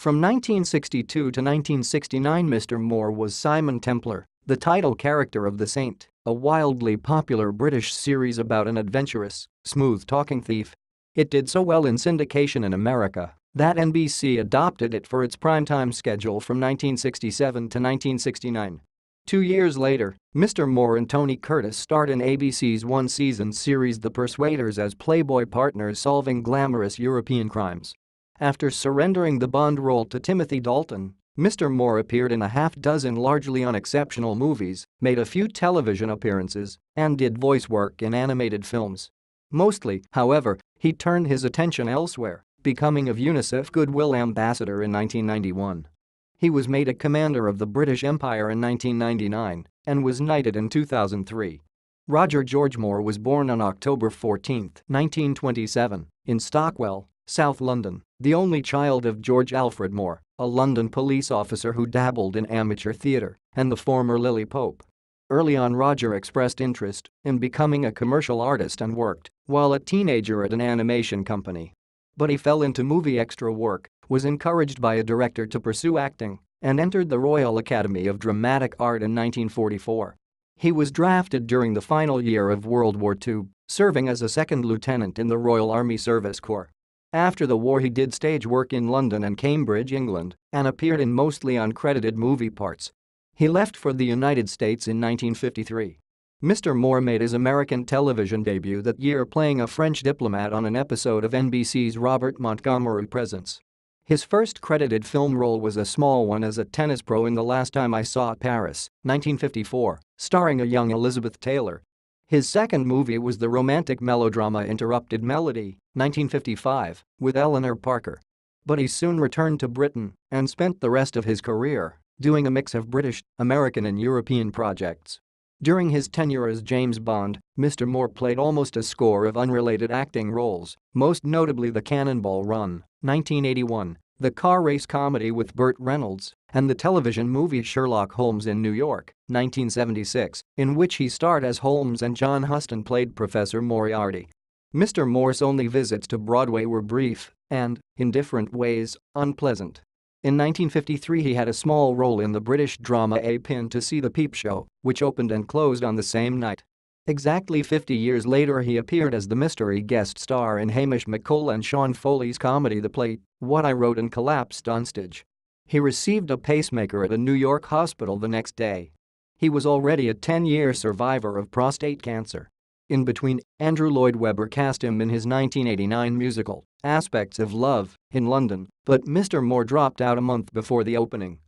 From 1962 to 1969, Mr. Moore was Simon Templar, the title character of The Saint, a wildly popular British series about an adventurous, smooth-talking thief. It did so well in syndication in America that NBC adopted it for its primetime schedule from 1967 to 1969. 2 years later, Mr. Moore and Tony Curtis starred in ABC's one-season series The Persuaders as Playboy partners solving glamorous European crimes. After surrendering the Bond role to Timothy Dalton, Mr. Moore appeared in a half-dozen largely unexceptional movies, made a few television appearances, and did voice work in animated films. Mostly, however, he turned his attention elsewhere, becoming a UNICEF Goodwill Ambassador in 1991. He was made a Commander of the British Empire in 1999 and was knighted in 2003. Roger George Moore was born on October 14, 1927, in Stockwell, South London, the only child of George Alfred Moore, a London police officer who dabbled in amateur theatre, and the former Lily Pope. Early on, Roger expressed interest in becoming a commercial artist and worked, while a teenager, at an animation company. But he fell into movie extra work, was encouraged by a director to pursue acting, and entered the Royal Academy of Dramatic Art in 1944. He was drafted during the final year of World War II, serving as a second lieutenant in the Royal Army Service Corps. After the war, he did stage work in London and Cambridge, England, and appeared in mostly uncredited movie parts. He left for the United States in 1953. Mr. Moore made his American television debut that year, playing a French diplomat on an episode of NBC's Robert Montgomery Presents. His first credited film role was a small one as a tennis pro in The Last Time I Saw Paris, 1954, starring a young Elizabeth Taylor. His second movie was the romantic melodrama Interrupted Melody, 1955, with Eleanor Parker. But he soon returned to Britain and spent the rest of his career doing a mix of British, American and European projects. During his tenure as James Bond, Mr. Moore played almost a score of unrelated acting roles, most notably The Cannonball Run, 1981, the car race comedy with Burt Reynolds, and the television movie Sherlock Holmes in New York, 1976, in which he starred as Holmes and John Huston played Professor Moriarty. Mr. Moore's only visits to Broadway were brief and, in different ways, unpleasant. In 1953, he had a small role in the British drama A Pin to See the Peep Show, which opened and closed on the same night. Exactly 50 years later, he appeared as the mystery guest star in Hamish McColl and Sean Foley's comedy The Play, What I Wrote, and collapsed on stage. He received a pacemaker at a New York hospital the next day. He was already a 10-year survivor of prostate cancer. In between, Andrew Lloyd Webber cast him in his 1989 musical, Aspects of Love, in London, but Mr. Moore dropped out a month before the opening.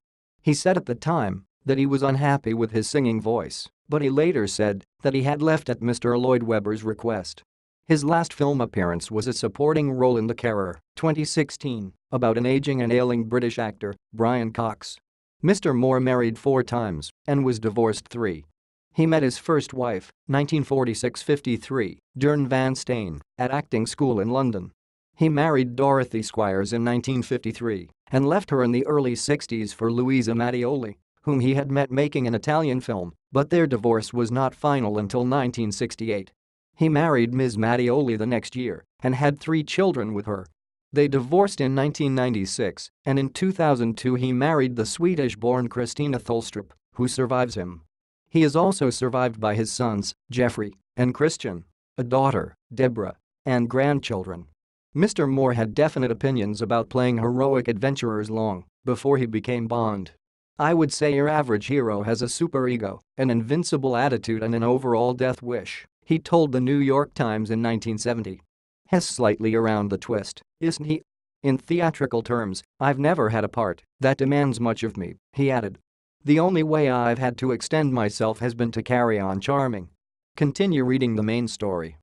He said at the time that he was unhappy with his singing voice, but he later said that he had left at Mr. Lloyd Webber's request. His last film appearance was a supporting role in The Carer, 2016, about an aging and ailing British actor, Brian Cox. Mr. Moore married 4 times and was divorced 3. He met his first wife, 1946-53, Dern Van Steen, at acting school in London. He married Dorothy Squires in 1953 and left her in the early 60s for Luisa Mattioli, whom he had met making an Italian film, but their divorce was not final until 1968. He married Ms. Mattioli the next year and had 3 children with her. They divorced in 1996, and in 2002 he married the Swedish-born Christina Tholstrup, who survives him. He is also survived by his sons, Jeffrey and Christian, a daughter, Deborah, and grandchildren. Mr. Moore had definite opinions about playing heroic adventurers long before he became Bond. "I would say your average hero has a superego, an invincible attitude and an overall death wish," he told the New York Times in 1970. "He's slightly around the twist, isn't he? In theatrical terms, I've never had a part that demands much of me," he added. "The only way I've had to extend myself has been to carry on charming." Continue reading the main story.